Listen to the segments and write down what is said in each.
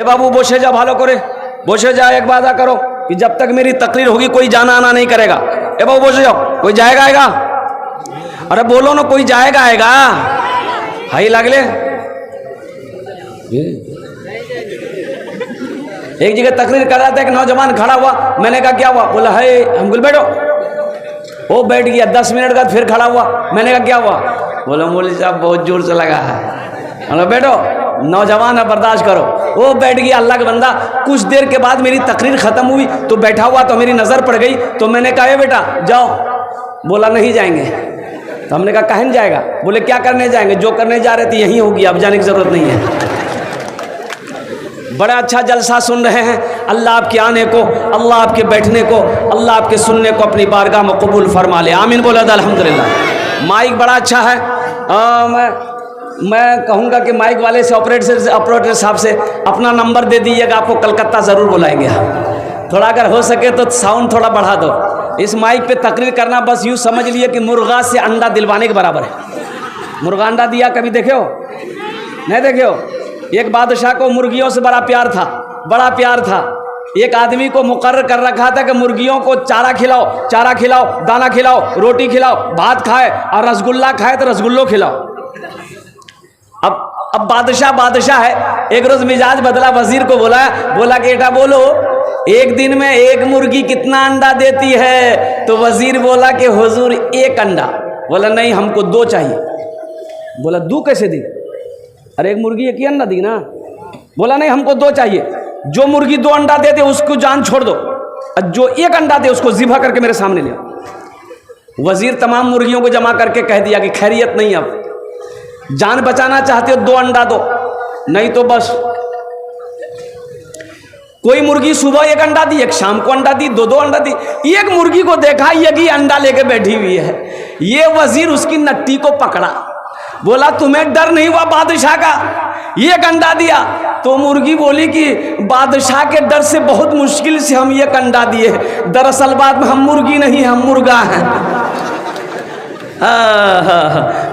ए बाबू बसे जा, भालो करे बसे जा, एक वादा करो कि जब तक मेरी तकरीर होगी कोई जाना आना नहीं करेगा। ए बाबू बसे जाओ, कोई जाएगा आएगा? अरे बोलो ना, कोई जाएगा आएगा? हाई लागले। एक जगह तकरीर कर रहा था, एक नौजवान खड़ा हुआ, मैंने कहा क्या हुआ? बोला है हम बोल बैठो। वो बैठ गया, 10 मिनट बाद फिर खड़ा हुआ, मैंने कहा क्या हुआ? बोला मौलवी साहब बहुत जोर से लगा है। बोला बैठो, नौजवान है बर्दाश्त करो। वो बैठ गया, अल्लाह का बंदा। कुछ देर के बाद मेरी तकरीर खत्म हुई तो बैठा हुआ, तो मेरी नज़र पड़ गई, तो मैंने कहा बेटा जाओ। बोला नहीं जाएंगे। तो हमने कहा काहे नहीं जाएगा? बोले क्या करने जाएंगे, जो करने जा रहे थे यही होगी, अब जाने की जरूरत नहीं है। बड़ा अच्छा जलसा सुन रहे हैं। अल्लाह आपके आने को, अल्लाह आपके बैठने को, अल्लाह आपके सुनने को अपनी बारगाह में कबूल फरमा ले। आमीन बोला अल्हम्दुलिल्लाह। माइक बड़ा अच्छा है। मैं कहूँगा कि माइक वाले से ऑपरेटर साहब से अपना नंबर दे दीजिएगा, आपको कलकत्ता ज़रूर बुलाएंगे। थोड़ा अगर हो सके तो साउंड थोड़ा बढ़ा दो। इस माइक पे तकरीर करना बस यूँ समझ लिए कि मुर्गा से अंडा दिलवाने के बराबर है। मुर्गा अंडा दिया कभी देखे हो? नहीं देखे हो? एक बादशाह को मुर्गियों से बड़ा प्यार था, बड़ा प्यार था। एक आदमी को मुकर्रर कर रखा था कि मुर्गियों को चारा खिलाओ, चारा खिलाओ, दाना खिलाओ, रोटी खिलाओ, भात खाए और रसगुल्ला खाए तो रसगुल्लो खिलाओ। अब बादशाह है। एक रोज मिजाज बदला, वजीर को बोला कि बेटा बोलो एक दिन में एक मुर्गी कितना अंडा देती है? तो वजीर बोला कि हुजूर एक अंडा। बोला नहीं, हमको 2 चाहिए। बोला 2 कैसे दी? अरे एक मुर्गी एक ही अंडा दी ना। बोला नहीं, हमको 2 चाहिए। जो मुर्गी 2 अंडा दे दे उसको जान छोड़ दो, जो एक अंडा दे उसको ज़िबा करके मेरे सामने ले आओ। वजीर तमाम मुर्गियों को जमा करके कह दिया कि खैरियत नहीं, अब जान बचाना चाहते हो 2 अंडा दो, नहीं तो बस। कोई मुर्गी सुबह एक अंडा दी, एक शाम को अंडा दी, 2 अंडा दी। एक मुर्गी को देखा यही अंडा लेके बैठी हुई है। ये वजीर उसकी नट्टी को पकड़ा, बोला तुम्हें डर नहीं हुआ बादशाह का? एक अंडा दिया। तो मुर्गी बोली कि बादशाह के डर से बहुत मुश्किल से हम एक अंडा दिए, दरअसल बात में हम मुर्गी नहीं, हम मुर्गा हैं।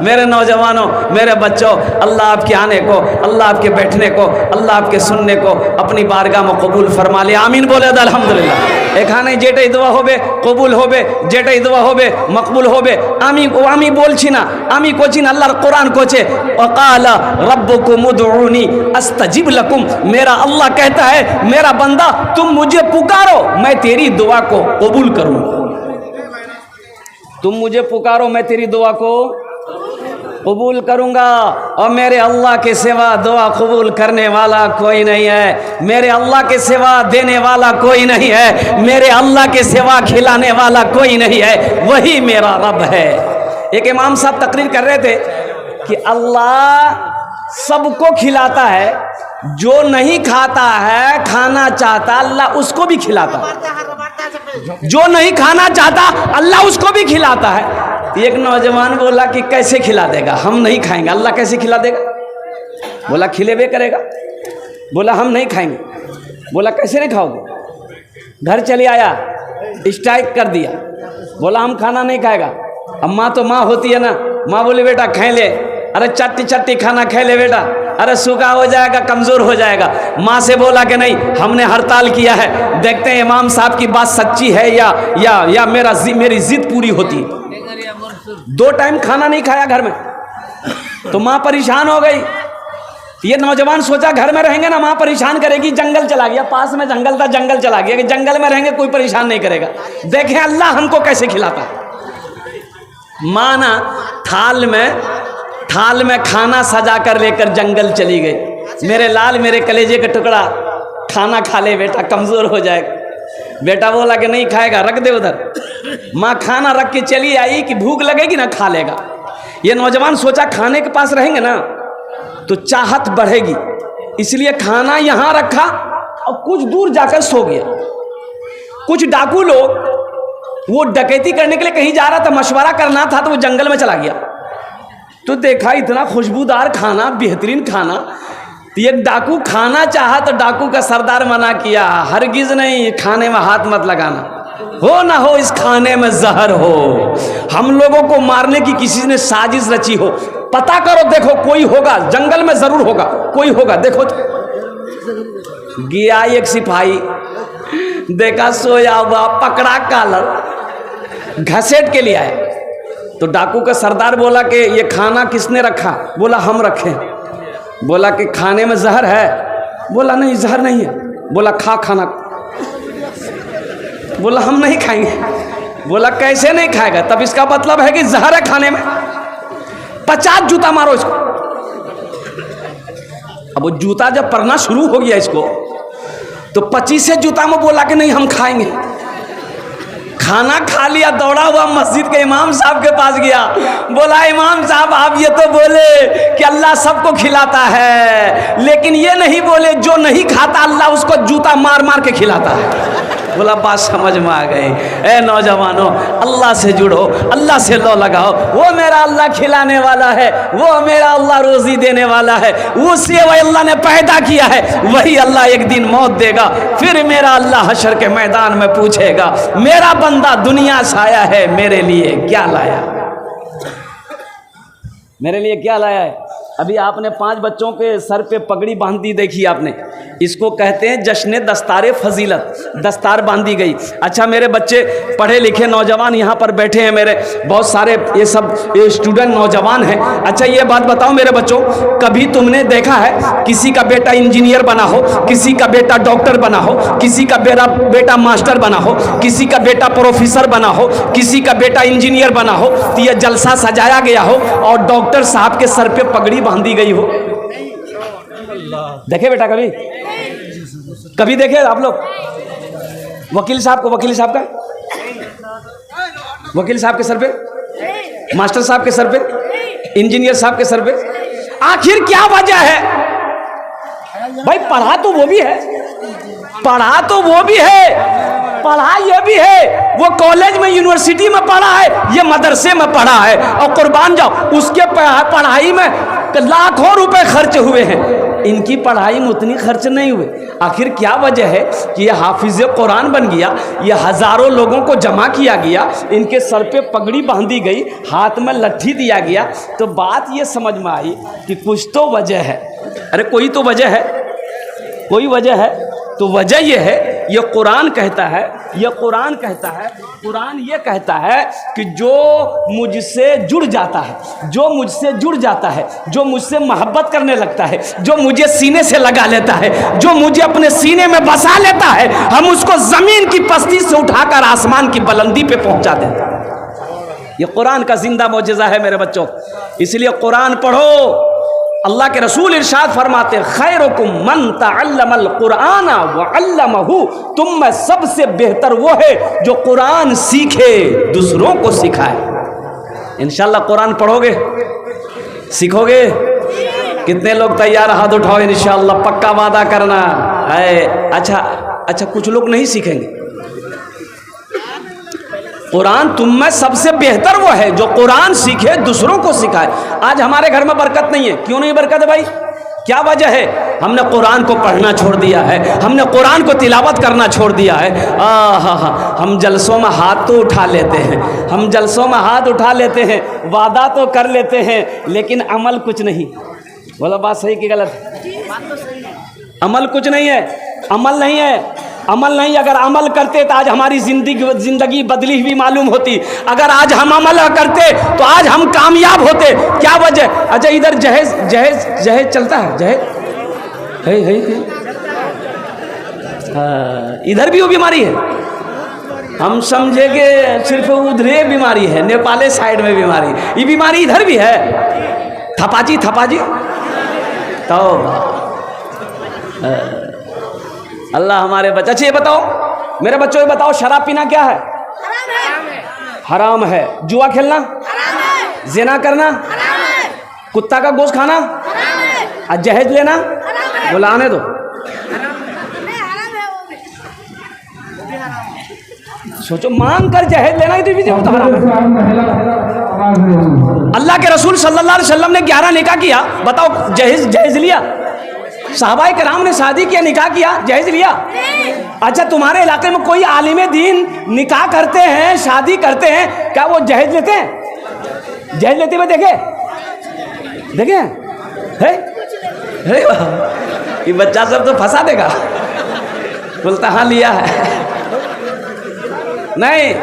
मेरे नौजवानों, मेरे बच्चों, अल्लाह आपके आने को, अल्लाह आपके बैठने को, अल्लाह आपके सुनने को अपनी बारगाह में कबूल फरमा ले। आमीन बोले अल्हम्दुलिल्लाह। এখানে যেটাই দোয়া হবে কবুল হবে, যেটাই দোয়া হবে মকবুল হবে। আমি বলছি না, আমি কোচিন, আল্লাহর কোরআন কোচে ওয়াকালা রব্বুকুম উদউনি আস্তাজিব লাকুম। मेरा अल्लाह कहता है मेरा बंदा तुम मुझे पुकारो, मैं तेरी दुआ को कबूल करूँ। तुम मुझे पुकारो, मैं तेरी दुआ को कबूल करूँगा। और मेरे अल्लाह के सिवा दुआ कबूल करने वाला कोई नहीं है, मेरे अल्लाह के सिवा देने वाला कोई नहीं है, मेरे अल्लाह के सिवा खिलाने वाला कोई नहीं है, वही मेरा रब है। एक इमाम साहब तकरीर कर रहे थे कि अल्लाह सबको खिलाता है, जो नहीं खाता है खाना चाहता अल्लाह उसको भी खिलाता है, जो नहीं खाना चाहता अल्लाह उसको भी खिलाता है। एक नौजवान बोला कि कैसे खिला देगा, हम नहीं खाएंगे, अल्लाह कैसे खिला देगा? बोला खिलेबे करेगा। बोला हम नहीं खाएंगे। बोला कैसे नहीं खाओगे? घर चले आया, स्ट्राइक कर दिया, बोला हम खाना नहीं खाएगा। अब माँ तो माँ होती है ना, माँ बोली बेटा खाए ले, अरे चट्टी चट्टी खाना खाए ले बेटा, अरे सूखा हो जाएगा, कमज़ोर हो जाएगा। माँ से बोला कि नहीं, हमने हड़ताल किया है, देखते हैं इमाम साहब की बात सच्ची है या मेरी जिद पूरी होती। 2 टाइम खाना नहीं खाया घर में, तो माँ परेशान हो गई। ये नौजवान सोचा घर में रहेंगे ना माँ परेशान करेगी, जंगल चला गया, पास में जंगल था, जंगल चला गया कि जंगल में रहेंगे कोई परेशान नहीं करेगा, देखें अल्लाह हमको कैसे खिलाता है। माँ ना थाल में खाना सजा कर लेकर जंगल चली गई। मेरे लाल, मेरे कलेजे का टुकड़ा, खाना खा ले बेटा, कमज़ोर हो जाएगा। बेटा बोला कि नहीं खाएगा, रख दे उधर। माँ खाना रख के चली आई कि भूख लगेगी ना खा लेगा। ये नौजवान सोचा खाने के पास रहेंगे ना तो चाहत बढ़ेगी, इसलिए खाना यहाँ रखा और कुछ दूर जाकर सो गया। कुछ डाकू लोग, वो डकैती करने के लिए कहीं जा रहा था, मशवरा करना था, तो वो जंगल में चला गया। तो देखा इतना खुशबूदार खाना, बेहतरीन खाना, तो ये डाकू खाना चाहा तो डाकू का सरदार मना किया, हरगिज नहीं, खाने में हाथ मत लगाना, हो ना हो इस खाने में जहर हो, हम लोगों को मारने की किसी ने साजिश रची हो, पता करो, देखो कोई होगा, जंगल में जरूर होगा, कोई होगा, देखो। गया एक सिपाही, देखा सोया हुआ, पकड़ा कॉलर, घसीट के लिए आया। तो डाकू का सरदार बोला कि ये खाना किसने रखा? बोला हम रखे। बोला कि खाने में जहर है? बोला नहीं जहर नहीं है। बोला खा खाना। बोला हम नहीं खाएंगे। बोला कैसे नहीं खाएगा? तब इसका मतलब है कि जहर है खाने में। 50 जूता मारो इसको। अब वो जूता जब पड़ना शुरू हो गया इसको, तो 25 जूता में बोला कि नहीं हम खाएंगे। खाना खा लिया, दौड़ा हुआ मस्जिद के इमाम साहब के पास गया। बोला इमाम साहब आप ये तो बोले कि अल्लाह सबको खिलाता है, लेकिन ये नहीं बोले जो नहीं खाता अल्लाह उसको जूता मार मार के खिलाता है। बोला बात समझ में आ गई। ए नौजवानों, अल्लाह से जुड़ो, अल्लाह से लो लगाओ। वो मेरा अल्लाह खिलाने वाला है, वो मेरा अल्लाह रोजी देने वाला है, उसे वही अल्लाह ने पैदा किया है, वही अल्लाह एक दिन मौत देगा। फिर मेरा अल्लाह हशर के मैदान में पूछेगा मेरा बंदा दुनिया से आया है, मेरे लिए क्या लाया? मेरे लिए क्या लाया है? अभी आपने 5 बच्चों के सर पे पगड़ी बांध दी, देखी आपने। इसको कहते हैं जश्न दस्तार फजीलत, दस्तार बांधी गई। अच्छा मेरे बच्चे पढ़े लिखे नौजवान यहाँ पर बैठे हैं, मेरे बहुत सारे ये सब स्टूडेंट नौजवान हैं। अच्छा ये बात बताओ मेरे बच्चों, कभी तुमने देखा है किसी का बेटा इंजीनियर बना हो, किसी का बेटा डॉक्टर बना हो, किसी का बेटा मास्टर बना हो, किसी का बेटा प्रोफेसर बना हो, किसी का बेटा इंजीनियर बना हो, तो यह जलसा सजाया गया हो और डॉक्टर साहब के सर पे पगड़ी बांधी गई हो? देखे बेटा कभी? कभी देखे आप लोग? वकील साहब को, वकील साहब का, वकील साहब के सर पे, मास्टर साहब के सर पे, इंजीनियर साहब के सर पे, आखिर क्या वजह है? भाई पढ़ा तो वो भी है, पढ़ा तो वो भी है, पढ़ा ये भी है, वो कॉलेज में यूनिवर्सिटी में पढ़ा है, ये मदरसे में पढ़ा है, और कुर्बान जाओ उसके पढ़ाई में लाखों रुपए खर्च हुए हैं, इनकी पढ़ाई में उतनी खर्च नहीं हुए। आखिर क्या वजह है कि ये हाफिज कुरान बन गया, ये हजारों लोगों को जमा किया गया, इनके सर पे पगड़ी बांधी गई, हाथ में लट्ठी दिया गया? तो बात ये समझ में आई कि कुछ तो वजह है। अरे कोई तो वजह है, कोई वजह है। तो वजह यह है, ये कुरान कहता है, ये कुरान कहता है, कुरान ये कहता है कि जो मुझसे जुड़ जाता है, जो मुझसे जुड़ जाता है, जो मुझसे मोहब्बत करने लगता है, जो मुझे सीने से लगा लेता है, जो मुझे अपने सीने में बसा लेता है, हम उसको जमीन की पस्ती से उठाकर आसमान की बुलंदी पे पहुंचा देते हैं। ये कुरान का जिंदा मौजज़ा है मेरे बच्चों। इसलिए कुरान पढ़ो। अल्लाह के रसूल इरशाद फरमाते हैं खैरुकुम मन तअल्लमल कुरान व अल्लमहु, तुम में सबसे बेहतर वो है जो कुरान सीखे, दूसरों को सिखाए। इंशाल्लाह कुरान पढ़ोगे, सीखोगे? कितने लोग तैयार? हाथ उठाओ। इंशाल्लाह पक्का वादा करना है। अच्छा कुछ लोग नहीं सीखेंगे। कुरान तुम में सबसे बेहतर वो है जो कुरान सीखे, दूसरों को सिखाए। आज हमारे घर में बरकत नहीं है। क्यों नहीं बरकत है भाई? क्या वजह है? हमने कुरान को पढ़ना छोड़ दिया है, हमने कुरान को तिलावत करना छोड़ दिया है। हम जलसों में हाथ तो उठा लेते हैं, हम जलसों में हाथ उठा लेते हैं, वादा तो कर लेते हैं, लेकिन अमल कुछ नहीं। बोला बात सही कि गलत? अमल कुछ नहीं है, अमल नहीं है, अमल नहीं। अगर अमल करते तो आज हमारी जिंदगी बदली हुई मालूम होती। अगर आज हम अमल करते तो आज हम कामयाब होते। क्या वजह? अच्छा इधर जहेज जहेज जहेज चलता है, जहेज है। इधर भी वो बीमारी है। हम समझे कि सिर्फ उधरे बीमारी है, नेपाले साइड में बीमारी, ये बीमारी इधर भी है। थपाजी तो अल्लाह हमारे बच्चे। अच्छा ये बताओ मेरे बच्चों, ये बताओ शराब पीना क्या है? हराम है। जुआ खेलना हराम है। जिना करना हराम है। कुत्ता का गोश्त खाना हराम है। और जहेज लेना बुलाने दो। सोचो मांग कर जहेज लेना ही तो हराम है। अल्लाह के रसूल सल्लल्लाहु अलैहि वसल्लम ने 11 निकाह किया। बताओ जहेज लिया? साहबाए किराम ने शादी किया, निकाह किया, जहेज लिया? अच्छा तुम्हारे इलाके में कोई आलिम दीन निकाह करते हैं, शादी करते हैं, क्या वो जहेज लेते हैं? जहेज लेते हुए देखे है? कि बच्चा सब तो फंसा देगा। बोलता हाँ लिया है। नहीं,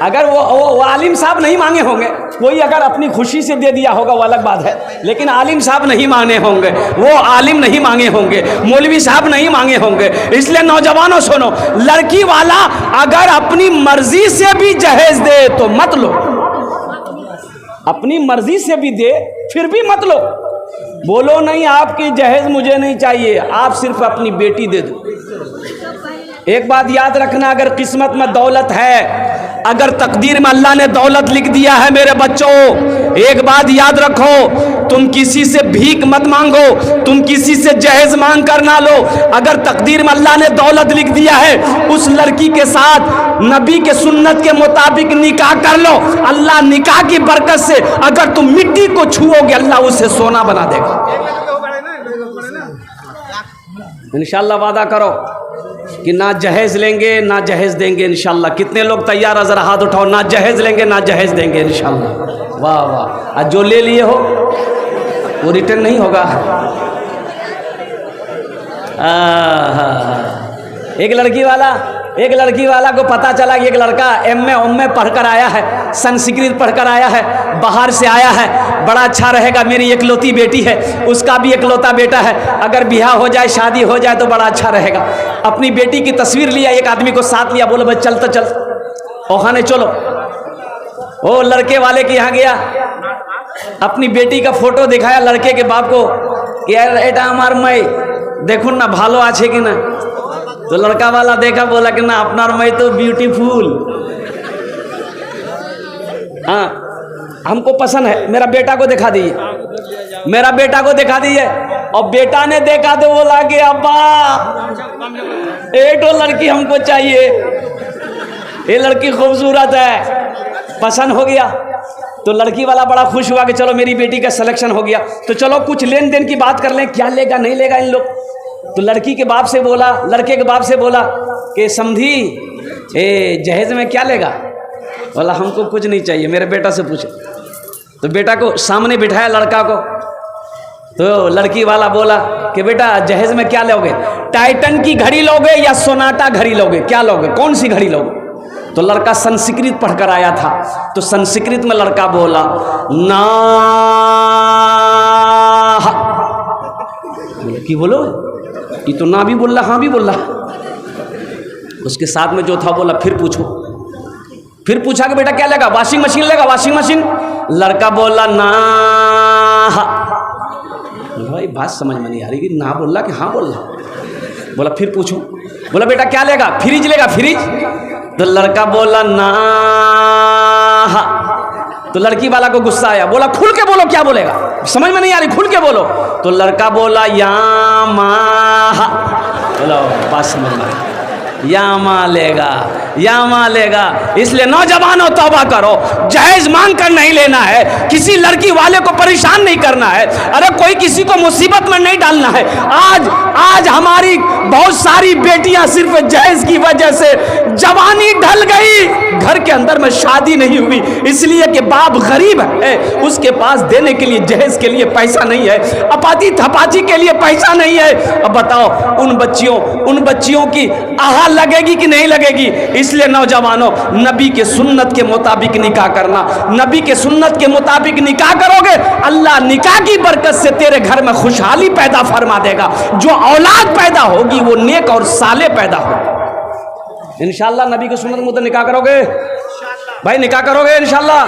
अगर वो आलिम साहब नहीं मांगे होंगे, कोई अगर अपनी खुशी से दे दिया होगा वो अलग बात है, लेकिन आलिम साहब नहीं मांगे होंगे, वो आलिम नहीं मांगे होंगे, मौलवी साहब नहीं मांगे होंगे। इसलिए नौजवानों सुनो, लड़की वाला अगर अपनी मर्जी से भी जहेज दे तो मत लो, अपनी मर्जी से भी दे फिर भी मत लो। बोलो नहीं आपकी जहेज मुझे नहीं चाहिए, आप सिर्फ अपनी बेटी दे दो। एक बात याद रखना, अगर किस्मत में दौलत है, अगर तकदीर में अल्लाह ने दौलत लिख दिया है मेरे बच्चों, एक बात याद रखो, तुम किसी से भीख मत मांगो, तुम किसी से जहेज मांग कर ना लो। अगर तकदीर में अल्लाह ने दौलत लिख दिया है, उस लड़की के साथ नबी के सुन्नत के मुताबिक निकाह कर लो। अल्लाह निकाह की बरकत से अगर तुम मिट्टी को छुओगे, अल्लाह उसे सोना बना देगा। इंशाअल्लाह वादा करो कि ना जहेज लेंगे ना जहेज देंगे इंशाअल्लाह। कितने लोग तैयार है, जरा हाथ उठाओ। ना जहेज लेंगे ना जहेज देंगे इंशाअल्लाह। वाह वाह। आज जो ले लिए हो वो रिटर्न नहीं होगा। एक लड़की वाला को पता चला कि एक लड़का एमए पढ़कर आया है, संस्कृत पढ़कर आया है, बाहर से आया है, बड़ा अच्छा रहेगा, मेरी एकलौती बेटी है, उसका भी एकलौता बेटा है, अगर ब्याह हो जाए शादी हो जाए तो बड़ा अच्छा रहेगा। अपनी बेटी की तस्वीर लिया, एक आदमी को साथ लिया, बोलो भाई चल तो चल ओखाने चलो। वो लड़के वाले के यहाँ गया, अपनी बेटी का फोटो दिखाया लड़के के बाप को कि यार एटा हमार मई देखो ना भालो आछे कि ना। तो लड़का वाला देखा, बोला कि ना अपनार मई तो ब्यूटीफुल, हाँ हमको पसंद है, मेरा बेटा को दिखा दीजिए, मेरा बेटा को दिखा दीजिए। और बेटा ने देखा तो बोला कि अब्बा एक तो लड़की हमको चाहिए, ये लड़की खूबसूरत है, पसंद हो गया। तो लड़की वाला बड़ा खुश हुआ कि चलो मेरी बेटी का सिलेक्शन हो गया, तो चलो कुछ लेन देन की बात कर लें, क्या लेगा नहीं लेगा इन लोग। तो लड़की के बाप से बोला, लड़के के बाप से बोला कि समझी ए जहेज में क्या लेगा। बोला हमको कुछ नहीं चाहिए, मेरे बेटा से पूछो। तो बेटा को सामने बिठाया लड़का को, तो लड़की वाला बोला कि बेटा जहेज में क्या लोगे, टाइटन की घड़ी लोगे या सोनाटा घड़ी लोगे, क्या लोगे, कौन सी घड़ी लोगे। तो लड़का संस्कृत पढ़कर आया था, तो संस्कृत में लड़का बोला ना। बोले कि बोलो, ये तो ना भी बोल रहा हाँ भी बोल रहा। उसके साथ में जो था बोला फिर पूछो। फिर पूछा कि बेटा क्या लेगा, वॉशिंग मशीन लेगा, वॉशिंग मशीन। लड़का बोला ना। भाई बात समझ में नहीं आ रही कि ना बोल रहा कि हाँ बोल रहा। बोला फिर पूछो। बोला बेटा क्या लेगा, फ्रिज लेगा, फ्रिज। तो लड़का बोला ना। तो लड़की वाला को गुस्सा आया, बोला खुल के बोलो क्या बोलेगा, समझ में नहीं आ रही, खुल के बोलो। तो लड़का बोला यामा। बोलो बात समझ में, यामा लेगा। इसलिए नौजवानों तौबा करो, जहेज मांग कर नहीं लेना है, किसी लड़की वाले को परेशान नहीं करना है, अरे कोई किसी को मुसीबत में नहीं डालना है। आज हमारी बहुत सारी बेटियां सिर्फ जहेज की वजह से जवानी ढल गई, घर के अंदर में शादी नहीं हुई, इसलिए कि बाप गरीब है, उसके पास देने के लिए जहेज के लिए पैसा नहीं है, अपाची थपाची के लिए पैसा नहीं है। अब बताओ उन बच्चियों की आहा लगेगी कि नहीं लगेगी। इसलिए नौजवानों, नबी के सुन्नत के मुताबिक निकाह करना, नबी के सुन्नत के मुताबिक निकाह करोगे, अल्लाह निकाह की बरकत से तेरे घर में खुशहाली पैदा फरमा देगा। जो औलाद पैदा होगी वो नेक और साले पैदा होगी। इंशाअल्लाह नबी के सुन्नत मुताबिक निकाह करोगे भाई, निकाह करोगे इंशाअल्लाह।